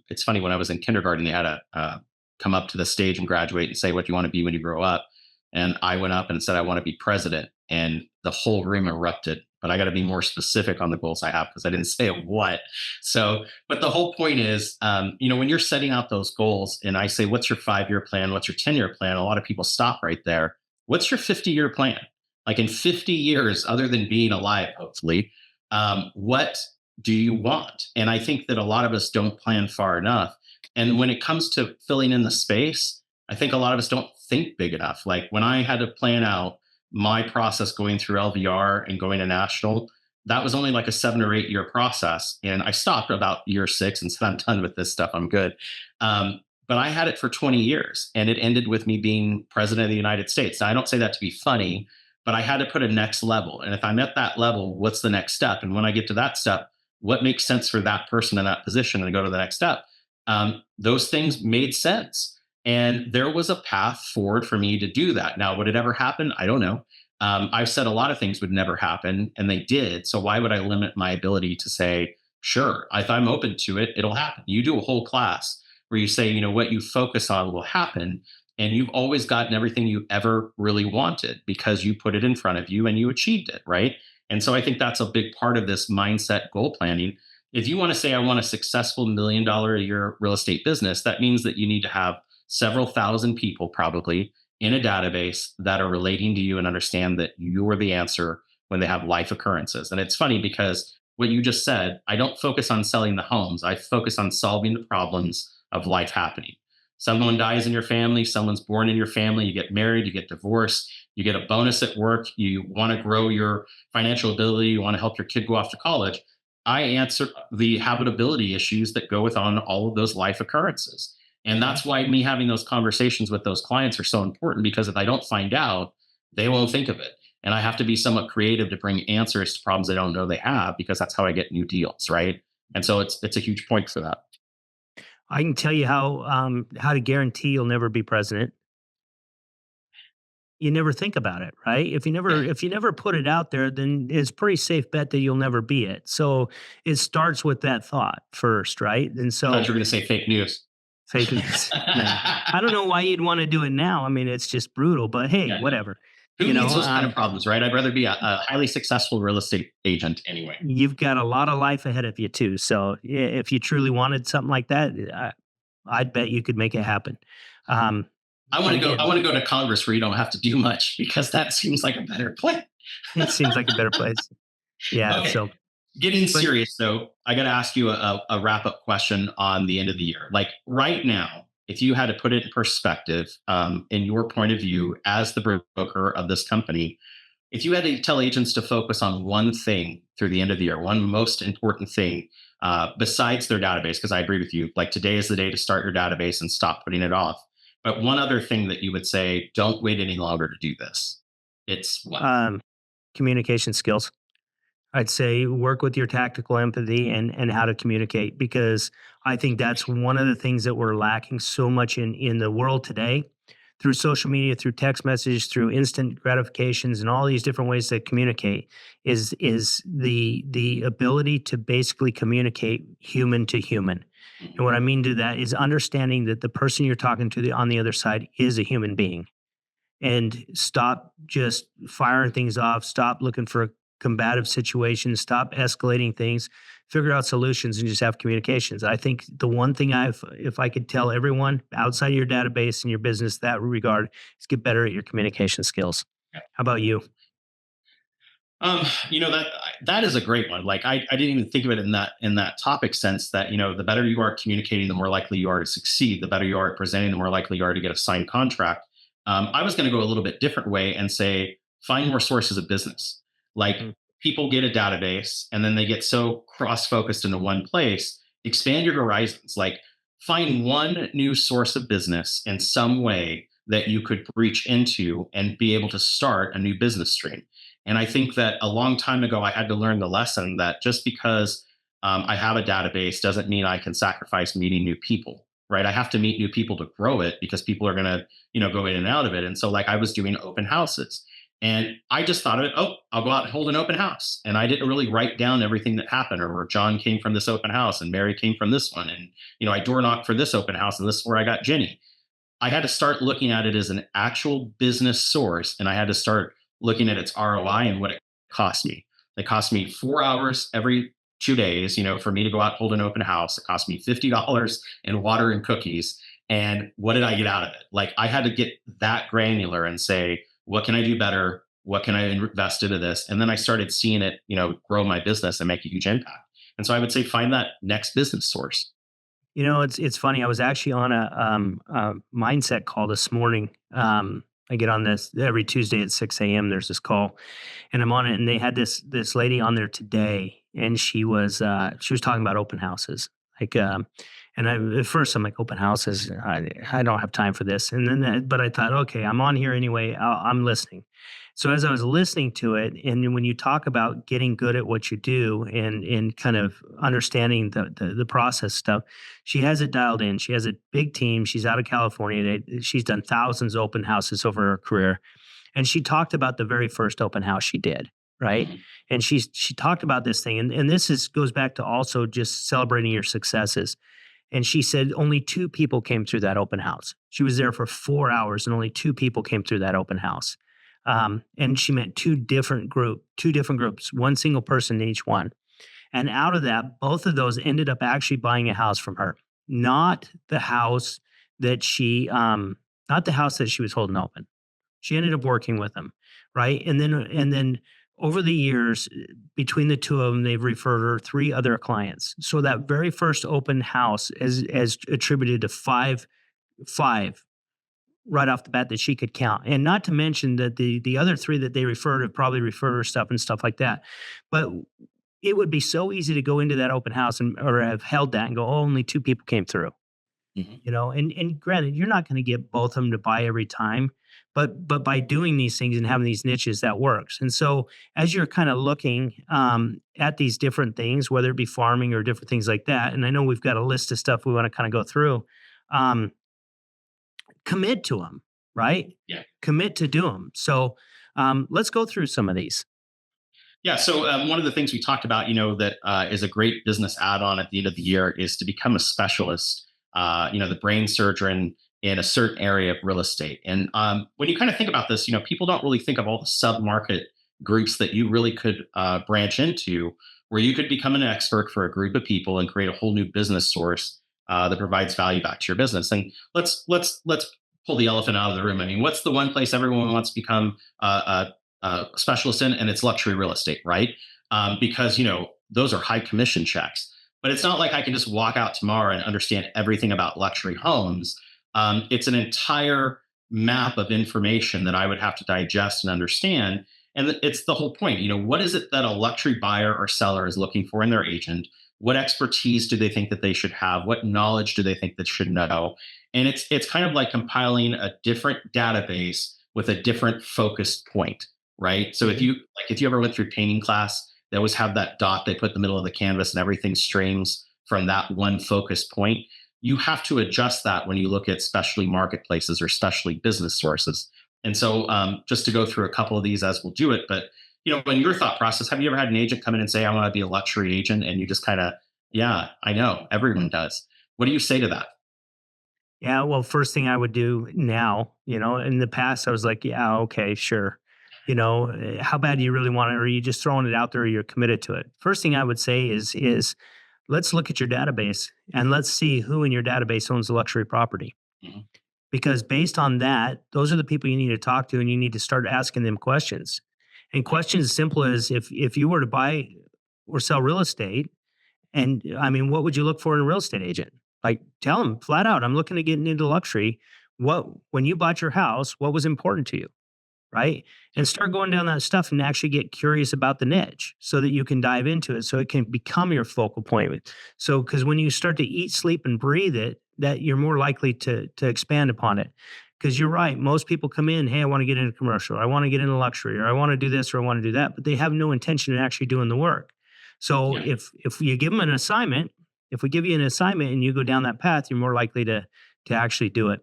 it's funny when I was in kindergarten, they had a come up to the stage and graduate and say, "What do you want to be when you grow up?" And I went up and said, "I want to be president," and the whole room erupted. But I got to be more specific on the goals I have because I didn't say what. So, but the whole point is, when you're setting out those goals, and I say, "What's your 5-year plan? What's your 10-year plan?" A lot of people stop right there. What's your 50-year plan? Like in 50 years, other than being alive, hopefully, what do you want? And I think that a lot of us don't plan far enough. And when it comes to filling in the space, I think a lot of us don't think big enough. Like when I had to plan out my process going through LVR and going to national, that was only like a 7 or 8 year process. And I stopped about year 6 and said, "I'm done with this stuff. I'm good." But I had it for 20 years and it ended with me being president of the United States. Now, I don't say that to be funny, but I had to put a next level. And if I'm at that level, what's the next step? And when I get to that step, what makes sense for that person in that position and go to the next step? Those things made sense. And there was a path forward for me to do that. Now, would it ever happen? I don't know. I've said a lot of things would never happen, and they did. So why would I limit my ability to say, sure, if I'm open to it, it'll happen? You do a whole class where you say, what you focus on will happen. And you've always gotten everything you ever really wanted because you put it in front of you and you achieved it, right? And so I think that's a big part of this mindset goal planning. If you want to say, I want a successful $1 million a year real estate business, that means that you need to have several thousand people probably in a database that are relating to you and understand that you're the answer when they have life occurrences. And it's funny because what you just said, I don't focus on selling the homes, I focus on solving the problems of life happening. Someone dies in your family, someone's born in your family, you get married, you get divorced, you get a bonus at work, you want to grow your financial ability, you want to help your kid go off to college. I answer the habitability issues that go with on all of those life occurrences. And that's why me having those conversations with those clients are so important, because if I don't find out, they won't think of it. And I have to be somewhat creative to bring answers to problems they don't know they have, because that's how I get new deals, right? And so it's a huge point for that. I can tell you how to guarantee you'll never be president. You never think about it, right? Yeah. If you never put it out there, then it's pretty safe bet that you'll never be it. So it starts with that thought first, right? And I thought so you were going to say fake news. fake news. No. I don't know why you'd want to do it now. I mean, it's just brutal, but hey, Yeah, no. whatever. Who You needs know, those kind of problems, right? I'd rather be a highly successful real estate agent anyway. you've got a lot of life ahead of you too. So if you truly wanted something like that, I'd bet you could make it happen. Um, I want but to go. I again, want to go to Congress where you don't have to do much, because that seems like a better plan. it seems like a better place. Yeah. Okay. So, Getting but serious though, I got to ask you a wrap up question on the end of the year. Like right now, if you had to put it in perspective, in your point of view as the broker of this company, if you had to tell agents to focus on one thing through the end of the year, one most important thing besides their database, because I agree with you, like today is the day to start your database and stop putting it off. But one other thing that you would say, don't wait any longer to do this. It's what? um, communication skills. I'd say work with your tactical empathy and how to communicate, because I think that's one of the things that we're lacking so much in the world today, through social media, through text message, through instant gratifications, and all these different ways to communicate is the ability to basically communicate human to human. And what I mean to that is understanding that the person you're talking to on the other side is a human being, and stop just firing things off, stop looking for combative situations, stop escalating things, figure out solutions, and just have communications. I think the one thing if I could tell everyone outside of your database and your business that regard, is get better at your communication skills. How about you? That is a great one. Like I didn't even think of it in that topic sense that the better you are at communicating, the more likely you are to succeed. The better you are at presenting, the more likely you are to get a signed contract. I was going to go a little bit different way and say find more sources of business. Like Mm. people get a database and then they get so cross focused into one place. Expand your horizons. Like find one new source of business in some way that you could reach into and be able to start a new business stream. And I think that a long time ago, I had to learn the lesson that just because I have a database doesn't mean I can sacrifice meeting new people, right? I have to meet new people to grow it, because people are going to, go in and out of it. And so, like, I was doing open houses, and I just thought of it, oh, I'll go out and hold an open house. And I didn't really write down everything that happened, or John came from this open house and Mary came from this one. And, I door knocked for this open house, and this is where I got Jenny. I had to start looking at it as an actual business source, and I had to start looking at its ROI and what it cost me. It cost me 4 hours every 2 days, for me to go out and hold an open house. It cost me $50 in water and cookies. And what did I get out of it? Like I had to get that granular and say, what can I do better? What can I invest into this? And then I started seeing it, grow my business and make a huge impact. And so I would say find that next business source. It's funny. I was actually on a mindset call this morning. I get on this every Tuesday at 6 a.m. There's this call, and I'm on it. And they had this lady on there today, and she was talking about open houses. Like, and at first I'm like, open houses. I don't have time for this. And then, but I thought, okay, I'm on here anyway. I'm listening. So as I was listening to it, and when you talk about getting good at what you do and kind of understanding the process stuff, she has it dialed in. She has a big team. She's out of California. She's done thousands of open houses over her career. And she talked about the very first open house she did, right? And she talked about this thing, and this goes back to also just celebrating your successes. And she said only 2 people came through that open house. She was there for 4 hours, and only 2 people came through that open house. And she met 2 different groups, one single person in each one. And out of that, both of those ended up actually buying a house from her, not the house that not the house that she was holding open. She ended up working with them, right? And then over the years, between the 2 of them, they've referred her 3 other clients. So that very first open house is attributed to five right off the bat that she could count. And not to mention that the other 3 that they referred have probably referred her stuff and stuff like that. But it would be so easy to go into that open house or have held that and go, oh, only 2 people came through. And granted, you're not going to get both of them to buy every time, but by doing these things and having these niches, that works. And so as you're kind of looking at these different things, whether it be farming or different things like that, and I know we've got a list of stuff we want to kind of go through, commit to them, right? Yeah. Commit to do them. So let's go through some of these. Yeah. So one of the things we talked about, that is a great business add-on at the end of the year is to become a specialist, the brain surgeon in a certain area of real estate. And when you kind of think about this, people don't really think of all the sub-market groups that you really could branch into, where you could become an expert for a group of people and create a whole new business source that provides value back to your business. And let's pull the elephant out of the room. I mean, what's the one place everyone wants to become a specialist in? And it's luxury real estate, right? Because those are high commission checks. But it's not like I can just walk out tomorrow and understand everything about luxury homes. It's an entire map of information that I would have to digest and understand. And it's the whole point. What is it that a luxury buyer or seller is looking for in their agent? What expertise do they think that they should have? What knowledge do they think that should know? And it's kind of like compiling a different database with a different focused point, right? So if you ever went through painting class, they always have that dot they put in the middle of the canvas and everything streams from that one focus point. You have to adjust that when you look at specialty marketplaces or specialty business sources. And so just to go through a couple of these as we'll do it, but in your thought process, have you ever had an agent come in and say, I want to be a luxury agent? And you just kind of, yeah, I know, everyone does. What do you say to that? Yeah, well, first thing I would do now, in the past, I was like, yeah, okay, sure. How bad do you really want it? Or are you just throwing it out there or you're committed to it? First thing I would say is let's look at your database and let's see who in your database owns the luxury property. Mhm. Because based on that, those are the people you need to talk to and you need to start asking them questions. And questions as simple as if you were to buy or sell real estate, and I mean, what would you look for in a real estate agent? Like tell them flat out, I'm looking to get into luxury. When you bought your house, what was important to you? Right? And start going down that stuff and actually get curious about the niche so that you can dive into it so it can become your focal point. So, because when you start to eat, sleep, and breathe it, that you're more likely to expand upon it. Because you're right, most people come in, hey, I want to get into commercial, or I want to get into luxury, or I want to do this, or I want to do that, but they have no intention of actually doing the work. So if you give them an assignment, if we give you an assignment and you go down that path, you're more likely to actually do it.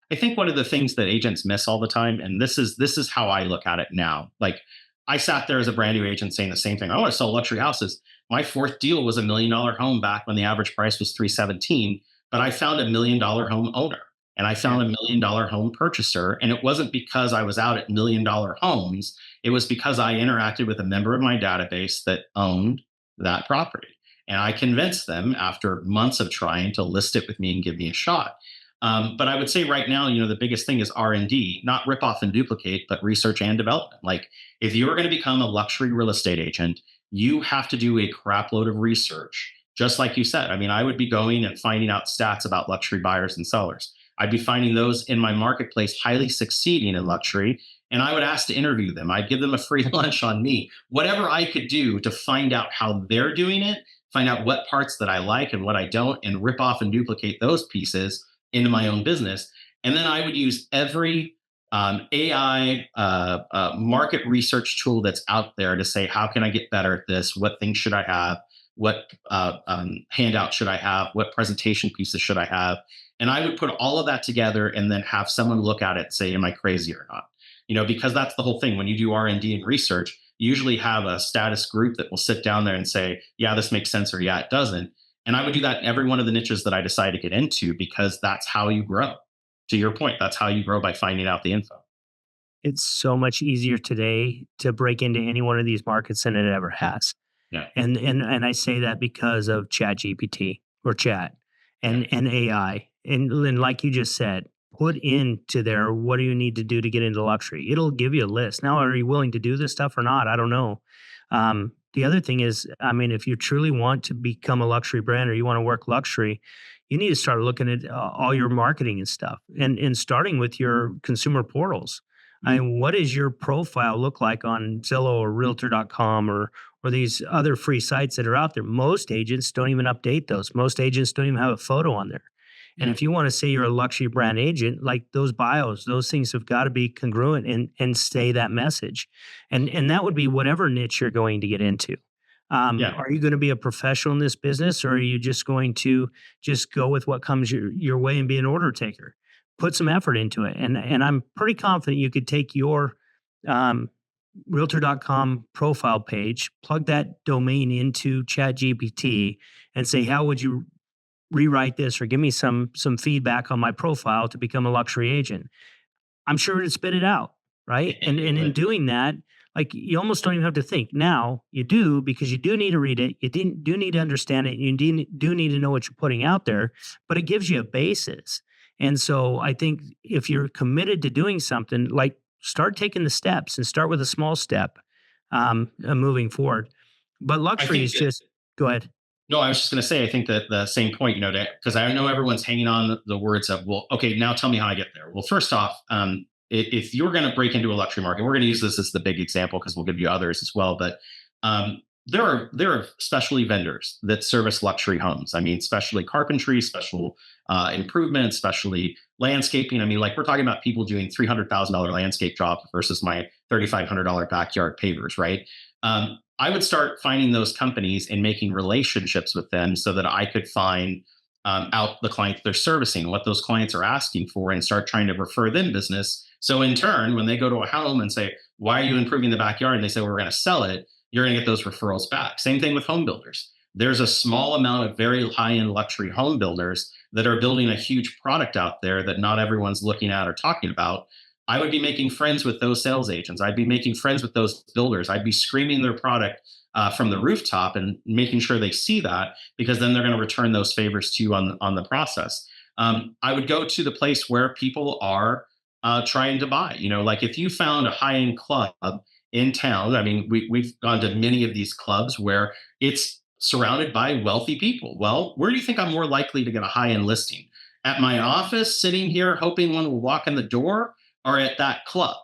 I think one of the things that agents miss all the time, and this is how I look at it now. Like I sat there as a brand new agent saying the same thing. I want to sell luxury houses. My 4th deal was $1 million home back when the average price was 317, but I found $1 million home owner and I found $1 million home purchaser. And it wasn't because I was out at $1 million homes. It was because I interacted with a member of my database that owned that property. And I convinced them after months of trying to list it with me and give me a shot. But I would say right now, the biggest thing is R&D, not rip off and duplicate, but research and development. Like if you're going to become a luxury real estate agent, you have to do a crap load of research. Just like you said, I mean, I would be going and finding out stats about luxury buyers and sellers. I'd be finding those in my marketplace highly succeeding in luxury. And I would ask to interview them. I'd give them a free lunch on me, whatever I could do to find out how they're doing it, find out what parts that I like and what I don't, and rip off and duplicate those pieces into my own business. And then I would use every AI market research tool that's out there to say, how can I get better at this? What things should I have? What handout should I have? What presentation pieces should I have? And I would put all of that together and then have someone look at it and say, am I crazy or not? Because that's the whole thing. When you do R&D and research, you usually have a status group that will sit down there and say, yeah, this makes sense, or yeah, it doesn't. And I would do that in every one of the niches that I decide to get into, because that's how you grow. To your point, that's how you grow, by finding out the info. It's so much easier today to break into any one of these markets than it ever has. Yeah. And I say that because of Chat GPT or Chat Yeah. and AI. And like you just said, put into there, what do you need to do to get into luxury? It'll give you a list. Now, are you willing to do this stuff or not? I don't know. The other thing is, I mean, if you truly want to become a luxury brand or you want to work luxury, you need to start looking at all your marketing and stuff, and starting with your consumer portals. I mean, what does your profile look like on Zillow or Realtor.com or these other free sites that are out there? Most agents don't even update those. Most agents don't even have a photo on there. And Yeah. if you want to say you're a luxury brand agent, like those bios, those things have got to be congruent and say that message. And that would be whatever niche you're going to get into. Yeah. Are you going to be a professional in this business, or are you just going to just go with what comes your way and be an order taker? Put some effort into it. And I'm pretty confident you could take your um, realtor.com profile page, plug that domain into ChatGPT and say, how would you rewrite this, or give me some feedback on my profile to become a luxury agent? I'm sure it'd spit it out, right? And in But doing that, like, you almost don't even have to think. Now you do, because you do need to read it. You do need to understand it. You do need to know what you're putting out there, but it gives you a basis. And so I think if you're committed to doing something, like, start taking the steps and start with a small step, moving forward. But I luxury think is that just, go ahead. No, I was just going to say, I think that the same point, because I know everyone's hanging on the words of, well, okay, now tell me how I get there. Well, first off, if you're going to break into a luxury market, we're going to use this as the big example because we'll give you others as well. But there are specialty vendors that service luxury homes. I mean, specialty carpentry, special improvements, specialty landscaping. I mean, like, we're talking about people doing $300,000 landscape job versus my $3,500 backyard pavers, right? I would start finding those companies and making relationships with them so that I could find out the clients they're servicing, what those clients are asking for, and start trying to refer them business. So in turn, when they go to a home and say, why are you improving the backyard? And they say, well, we're going to sell it, you're going to get those referrals back. Same thing with home builders. There's a small amount of very high-end luxury home builders that are building a huge product out there that not everyone's looking at or talking about. I would be making friends with those sales agents. I'd be making friends with those builders. I'd be screaming their product from the rooftop and making sure they see that, because then they're going to return those favors to you on the process. I would go to the place where people are trying to buy. Like, if you found a high-end club in town, I mean, we've gone to many of these clubs where it's surrounded by wealthy people. Well, where do you think I'm more likely to get a high-end listing? At my office, sitting here hoping one will walk in the door, or at that club?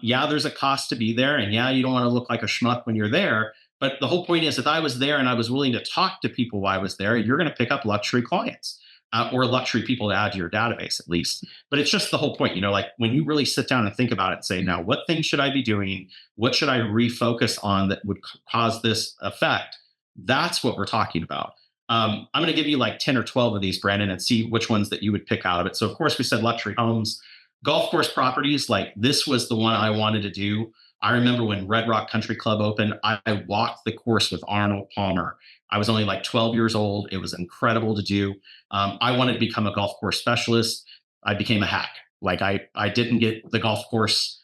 Yeah, there's a cost to be there. And yeah, you don't want to look like a schmuck when you're there. But the whole point is, if I was there and I was willing to talk to people while I was there, you're going to pick up luxury clients or luxury people to add to your database, at least. But it's just the whole point, like, when you really sit down and think about it and say, now, what things should I be doing? What should I refocus on that would cause this effect? That's what we're talking about. I'm going to give you like 10 or 12 of these, Brandon, and see which ones that you would pick out of it. So, of course, we said luxury homes. Golf course properties, like, this was the one I wanted to do. I remember when Red Rock Country Club opened, I walked the course with Arnold Palmer. I was only like 12 years old. It was incredible to do. I wanted to become a golf course specialist. I became a hack. Like, I didn't get the golf course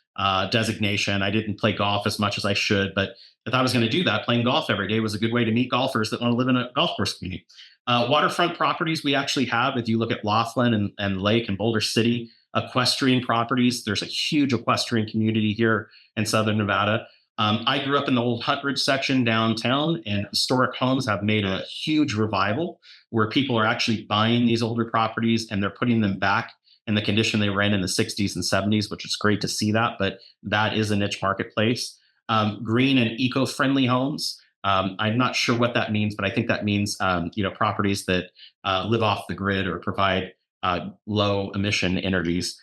designation. I didn't play golf as much as I should. But if I was going to do that, playing golf every day was a good way to meet golfers that want to live in a golf course community. Waterfront properties we actually have. If you look at Laughlin and Lake and Boulder City, equestrian properties. There's a huge equestrian community here in Southern Nevada. I grew up in the old Huntridge section downtown, and historic homes have made a huge revival where people are actually buying these older properties and they're putting them back in the condition they were in the 60s and 70s, which is great to see that, but that is a niche marketplace. Green and eco-friendly homes. I'm not sure what that means, but I think that means properties that live off the grid or provide low emission energies.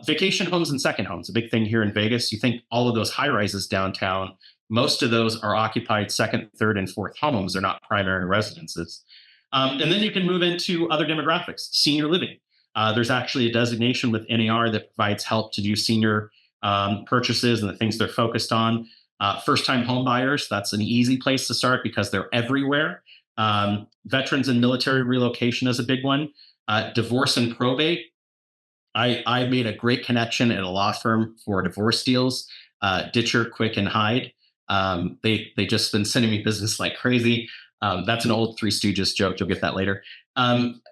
Vacation homes and second homes, a big thing here in Vegas. You think all of those high rises downtown, most of those are occupied second, third, and fourth homes. They're not primary residences. And then you can move into other demographics, senior living. There's actually a designation with NAR that provides help to do senior purchases and the things they're focused on. First-time home buyers, that's an easy place to start because they're everywhere. Veterans and military relocation is a big one. Divorce and probate. I made a great connection at a law firm for divorce deals, Ditcher, Quick, and Hyde. They just been sending me business like crazy. That's an old Three Stooges joke. You'll get that later.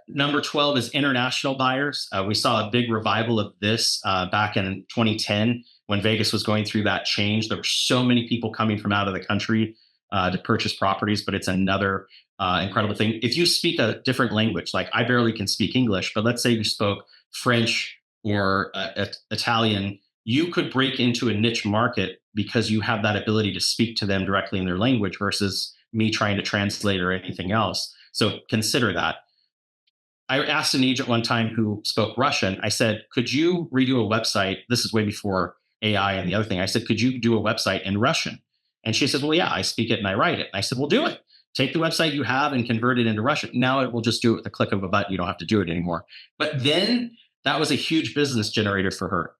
Number 12 is international buyers. We saw a big revival of this back in 2010 when Vegas was going through that change. There were so many people coming from out of the country to purchase properties, but it's another incredible thing. If you speak a different language, like I barely can speak English, but let's say you spoke French or Italian, you could break into a niche market because you have that ability to speak to them directly in their language versus me trying to translate or anything else. So consider that. I asked an agent one time who spoke Russian. I said, could you redo a website? This is way before AI and the other thing. I said, could you do a website in Russian? And she said, well, yeah, I speak it and I write it. I said, well, do it. Take the website you have and convert it into Russian. Now it will just do it with the click of a button. You don't have to do it anymore. But then that was a huge business generator for her.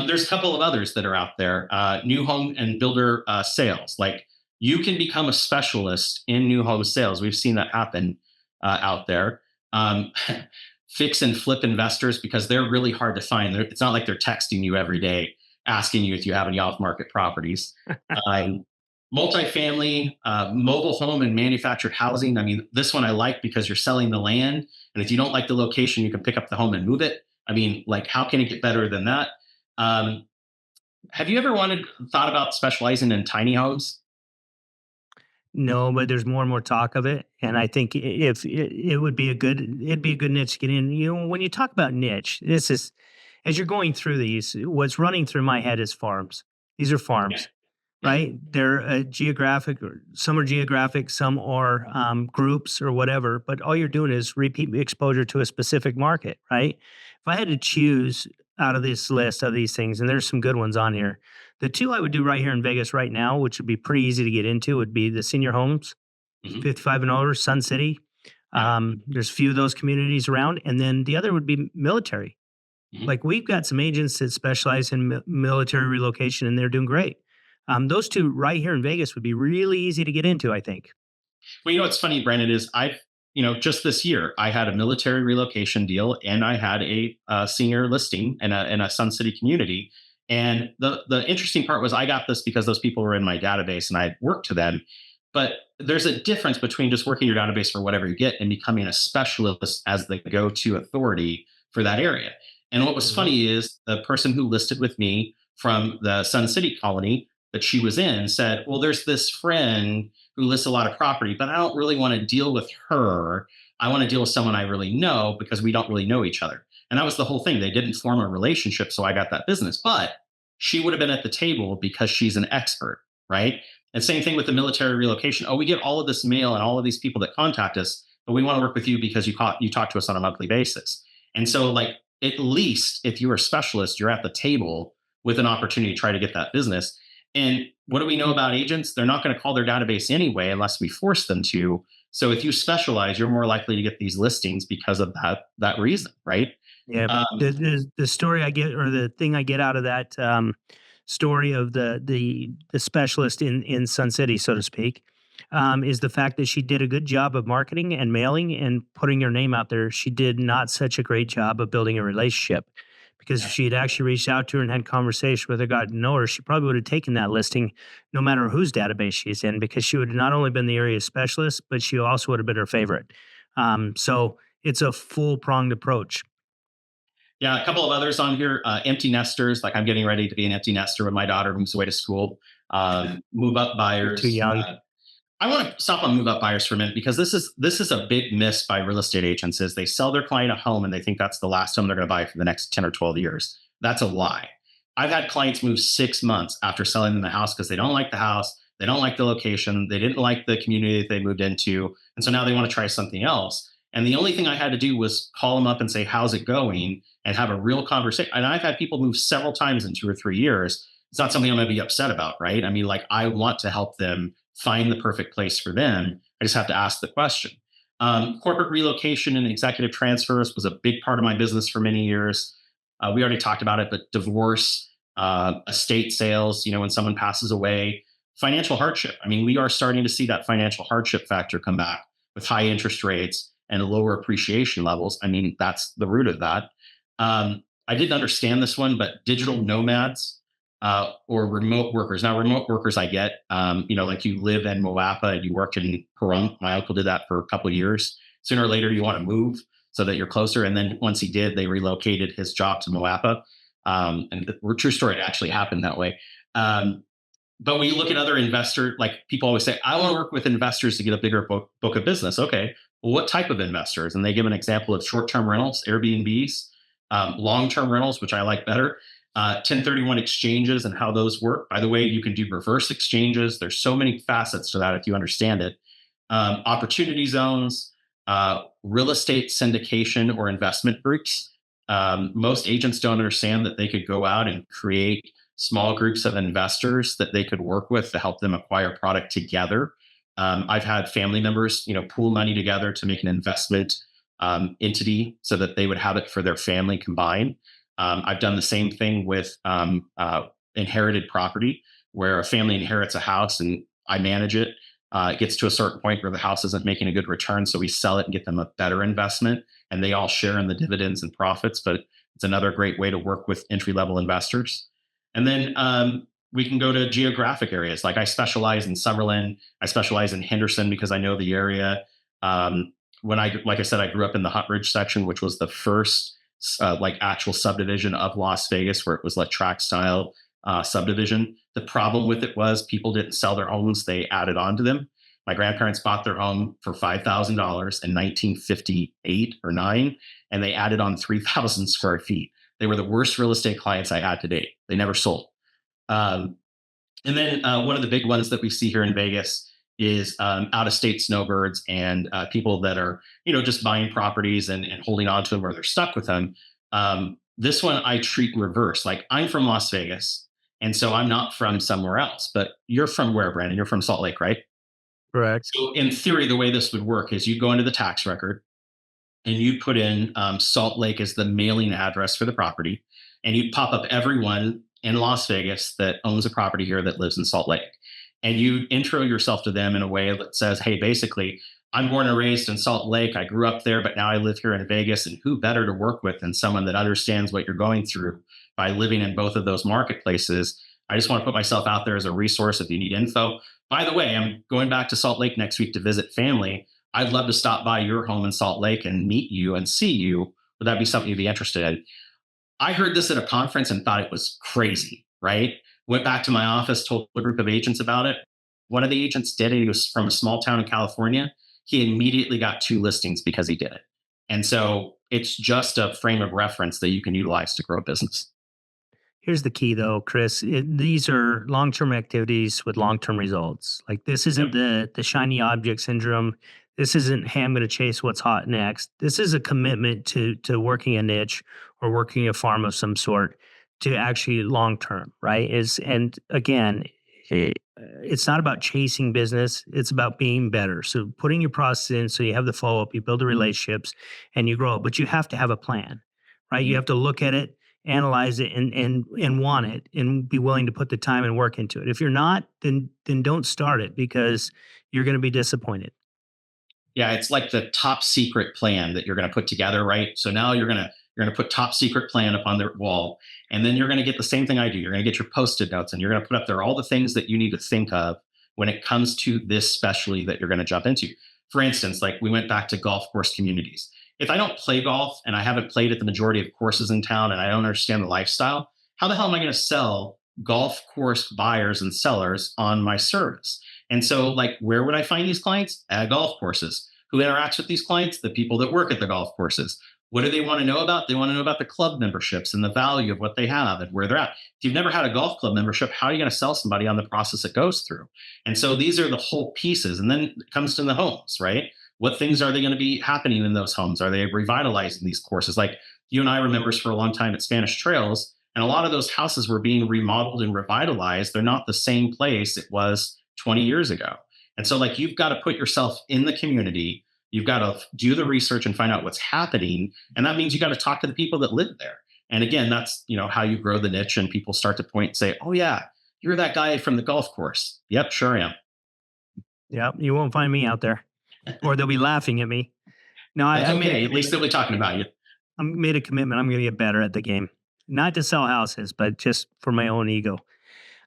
There's a couple of others that are out there. New home and builder sales. Like you can become a specialist in new home sales. We've seen that happen out there. Fix and flip investors because they're really hard to find. It's not like they're texting you every day asking you if you have any off-market properties. Multifamily, mobile home and manufactured housing. I mean, this one I like because you're selling the land. And if you don't like the location, you can pick up the home and move it. I mean, like, how can it get better than that? Have you ever thought about specializing in tiny homes? No, but there's more and more talk of it, and I think if it would be it'd be a good niche to get in. You know, when you talk about niche, this is as you're going through these, what's running through my head is farms. These are Yeah. farms, Yeah. right? They're geographic, or some are geographic, some are groups or whatever. But all you're doing is repeat exposure to a specific market, right? If I had to choose out of this list of these things, and there's some good ones on here, the two I would do right here in Vegas right now, which would be pretty easy to get into, would be the senior homes, Hmm. 55 and older, Sun City. Yeah. There's a few of those communities around, and then the other would be military. Hmm. Like we've got some agents that specialize in military relocation, and they're doing great. Those two right here in Vegas would be really easy to get into, I think. Well, you know what's funny, Brandon, is just this year, I had a military relocation deal and I had a senior listing in a Sun City community. And the interesting part was I got this because those people were in my database and I had worked to them. But there's a difference between just working your database for whatever you get and becoming a specialist as the go-to authority for that area. And what was Mhm. funny is the person who listed with me from the Sun City colony that she was in said, well, there's this friend who lists a lot of property, but I don't really want to deal with her. I want to deal with someone I really know because we don't really know each other. And that was the whole thing. They didn't form a relationship, so I got that business. But she would have been at the table because she's an expert, right? And same thing with the military relocation. Oh, we get all of this mail and all of these people that contact us, but we want to work with you because you talk to us on a monthly basis. And so, like, at least if you're a specialist, you're at the table with an opportunity to try to get that business. And what do we know about agents? They're not going to call their database anyway unless we force them to. So if you specialize, you're more likely to get these listings because of that reason, right? Yeah, Um, the story I get, or the thing I get out of that story of the specialist in Sun City, so to speak, is the fact that she did a good job of marketing and mailing and putting her name out there. She did not such a great job of building a relationship, because if yeah. she had actually reached out to her and had conversation with her, got to know her, she probably would have taken that listing no matter whose database she's in, because she would have not only been the area specialist, but she also would have been her favorite. So it's a full pronged approach. Yeah, a couple of others on here. Empty nesters, like I'm getting ready to be an empty nester when my daughter moves away to school. Move up You're too buyers. young. I want to stop on move up buyers for a minute because this is a big miss by real estate agents is they sell their client a home and they think that's the last home they're going to buy for the next 10 or 12 years. That's a lie. I've had clients move 6 months after selling them the house because they don't like the house, they don't like the location, they didn't like the community that they moved into, and so now they want to try something else. And the only thing I had to do was call them up and say, "How's it going?" and have a real conversation. And I've had people move several times in 2 or 3 years. It's not something I'm going to be upset about, right? I mean, like I want to help them find the perfect place for them. I just have to ask the question. Corporate relocation and executive transfers was a big part of my business for many years. We already talked about it, but divorce, estate sales, when someone passes away, financial hardship. I mean, we are starting to see that financial hardship factor come back with high interest rates and lower appreciation levels. I mean, that's the root of that. I didn't understand this one, but digital nomads or remote workers. Now, remote workers, I get, like you live in Moapa and you work in Pahrump. My uncle did that for a couple of years. Sooner or later, you want to move so that you're closer. And then once he did, they relocated his job to Moapa. And the true story, it actually happened that way. But when you look at other investors, like people always say, I want to work with investors to get a bigger book of business. Okay, well, what type of investors? And they give an example of short-term rentals, Airbnbs, long-term rentals, which I like better, 1031 exchanges and how those work. By the way, you can do reverse exchanges. There's so many facets to that if you understand it. Opportunity zones, real estate syndication or investment groups. Most agents don't understand that they could go out and create small groups of investors that they could work with to help them acquire product together. I've had family members, pool money together to make an investment entity so that they would have it for their family combined. I've done the same thing with inherited property, where a family inherits a house and I manage it. It gets to a certain point where the house isn't making a good return, so we sell it and get them a better investment, and they all share in the dividends and profits. But it's another great way to work with entry level investors. And then we can go to geographic areas. Like I specialize in Summerlin. I specialize in Henderson because I know the area. Like I said, I grew up in the Hunt Ridge section, which was the first actual subdivision of Las Vegas, where it was like tract style subdivision. The problem with it was people didn't sell their homes; they added on to them. My grandparents bought their home for $5,000 in 1958 or 9, and they added on 3,000 square feet. They were the worst real estate clients I had to date. They never sold. And then one of the big ones that we see here in Vegas is out-of-state snowbirds and people that are, just buying properties and holding on to them, or they're stuck with them. This one I treat reverse. Like I'm from Las Vegas, and so I'm not from somewhere else. But you're from where, Brandon? You're from Salt Lake, right? Correct. So in theory, the way this would work is you go into the tax record and you put in Salt Lake as the mailing address for the property, and you pop up everyone in Las Vegas that owns a property here that lives in Salt Lake. And you intro yourself to them in a way that says, hey, basically, I'm born and raised in Salt Lake. I grew up there, but now I live here in Vegas. And who better to work with than someone that understands what you're going through by living in both of those marketplaces? I just want to put myself out there as a resource if you need info. By the way, I'm going back to Salt Lake next week to visit family. I'd love to stop by your home in Salt Lake and meet you and see you. Would that be something you'd be interested in? I heard this at a conference and thought it was crazy, right? Went back to my office, told a group of agents about it. One of the agents did it. He was from a small town in California. He immediately got 2 listings because he did it. And so it's just a frame of reference that you can utilize to grow a business. Here's the key, though, Chris. These are long-term activities with long-term results. Like this isn't the shiny object syndrome. This isn't, hey, I'm going to chase what's hot next. This is a commitment to working a niche or working a farm of some sort to actually long-term, right? And again, it's not about chasing business. It's about being better. So putting your process in so you have the follow-up, you build the relationships, and you grow. But you have to have a plan, right? You have to look at it, analyze it, and want it, and be willing to put the time and work into it. If you're not, then don't start it, because you're going to be disappointed. Yeah, it's like the top secret plan that you're going to put together, right? So now you're going to put top secret plan up on the wall, and then you're going to get the same thing I do. You're going to get your Post-it notes, and you're going to put up there all the things that you need to think of when it comes to this specialty that you're going to jump into. For instance, like we went back to golf course communities. If I don't play golf and I haven't played at the majority of courses in town and I don't understand the lifestyle, how the hell am I going to sell golf course buyers and sellers on my service? And so, like, where would I find these clients? At golf courses. Who interacts with these clients? The people that work at the golf courses. What do they want to know about? They want to know about the club memberships and the value of what they have and where they're at. If you've never had a golf club membership, how are you going to sell somebody on the process it goes through? And so these are the whole pieces. And then it comes to the homes, right? What things are they going to be happening in those homes? Are they revitalizing these courses? Like you and I remember for a long time at Spanish Trails, and a lot of those houses were being remodeled and revitalized. They're not the same place it was 20 years ago. And so, like, you've got to put yourself in the community. You've got to do the research and find out what's happening. And that means you got to talk to the people that live there. And again, that's, how you grow the niche and people start to point and say, oh yeah, you're that guy from the golf course. Yep, sure am. Yeah, you won't find me out there, or they'll be laughing at me. No, That's okay. At least they'll be talking about you. I made a commitment. I'm going to get better at the game, not to sell houses, but just for my own ego.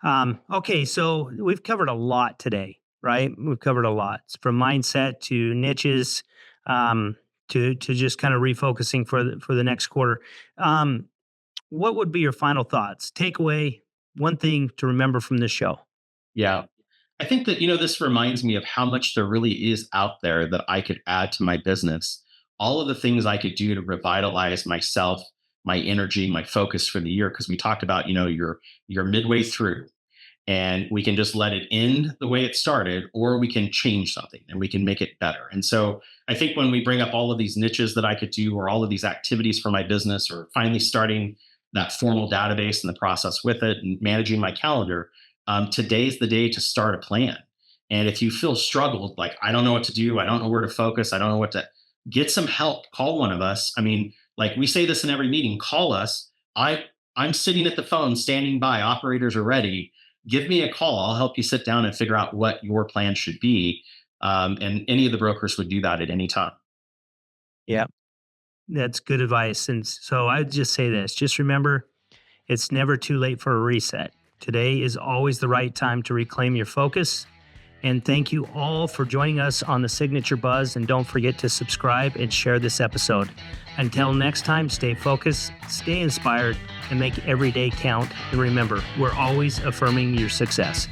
Okay, so we've covered a lot today, right? We've covered a lot, from mindset to niches, to just kind of refocusing for the next quarter. What would be your final thoughts? Takeaway, one thing to remember from this show. Yeah. I think that, this reminds me of how much there really is out there that I could add to my business. All of the things I could do to revitalize myself, my energy, my focus for the year. Because we talked about, you're midway through and we can just let it end the way it started, or we can change something and we can make it better. And so I think when we bring up all of these niches that I could do, or all of these activities for my business, or finally starting that formal database and the process with it and managing my calendar, today's the day to start a plan. And if you feel struggled, like, I don't know what to do, I don't know where to focus, I don't know what to, get some help, call one of us. I mean, like we say this in every meeting, call us. I'm sitting at the phone, standing by, operators are ready. Give me a call. I'll help you sit down and figure out what your plan should be. And any of the brokers would do that at any time. Yeah, that's good advice. And so I'd just say this, just remember, it's never too late for a reset. Today is always the right time to reclaim your focus. And thank you all for joining us on the Signature Buzz. And don't forget to subscribe and share this episode. Until next time, stay focused, stay inspired, and make every day count. And remember, we're always affirming your success.